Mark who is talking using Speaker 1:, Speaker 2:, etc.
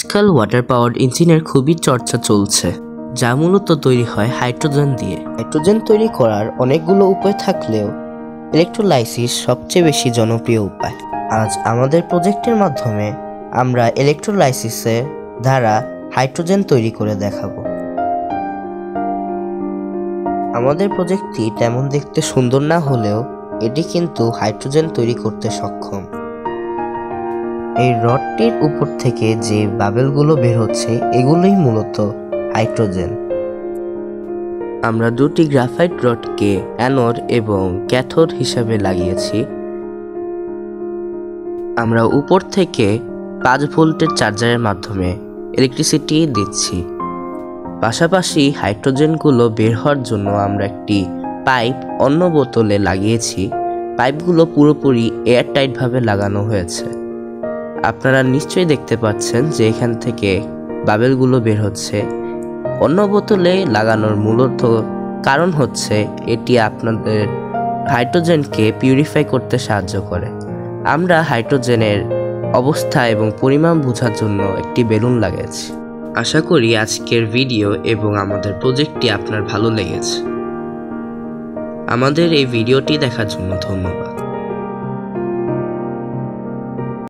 Speaker 1: আজকাল water powered ইঞ্জিনের খুবই চর্চা চলছে, যা মূলত তৈরি হয় হাইড্রোজেন দিয়ে। হাইড্রোজেন তৈরি করার অনেকগুলো উপায় থাকলেও ইলেকট্রোলাইসিস সবচেয়ে বেশি জনপ্রিয় উপায়। আজ আমাদের প্রজেক্টের মাধ্যমে আমরা ইলেকট্রোলাইসিসের দ্বারা হাইড্রোজেন তৈরি করে দেখাবো। আমাদের প্রজেক্টটি তেমন দেখতে সুন্দর না হলেও এটি কিন্তু হাইড্রোজেন তৈরি করতে সক্ষম। এই রডটির উপর থেকে যে বাবেলগুলো বের হচ্ছে এগুলোই মূলত হাইড্রোজেন। আমরা দুটি গ্রাফাইট রডকে অ্যানোড এবং ক্যাথোড হিসাবে লাগিয়েছি। আমরা উপর থেকে 5 ভোল্টের চার্জারের মাধ্যমে ইলেকট্রিসিটি দিচ্ছি। পাশাপাশি হাইড্রোজেনগুলো বের হওয়ার জন্য আমরা একটি পাইপ অন্য বোতলে লাগিয়েছি। পাইপগুলো পুরোপুরি এয়ারটাইটভাবে লাগানো হয়েছে। আপনারা নিশ্চয়ই দেখতে পাচ্ছেন যে এখান থেকে বাবেলগুলো বের হচ্ছে। অন্য বোতলে লাগানোর মূলত কারণ হচ্ছে এটি আপনাদের হাইড্রোজেনকে পিউরিফাই করতে সাহায্য করে। আমরা হাইড্রোজেনের অবস্থা এবং পরিমাণ বোঝার জন্য একটি বেলুন লাগিয়েছি। আশা করি আজকের ভিডিও এবং আমাদের প্রজেক্টটি আপনার ভালো লেগেছে। আমাদের এই ভিডিওটি দেখার জন্য ধন্যবাদ।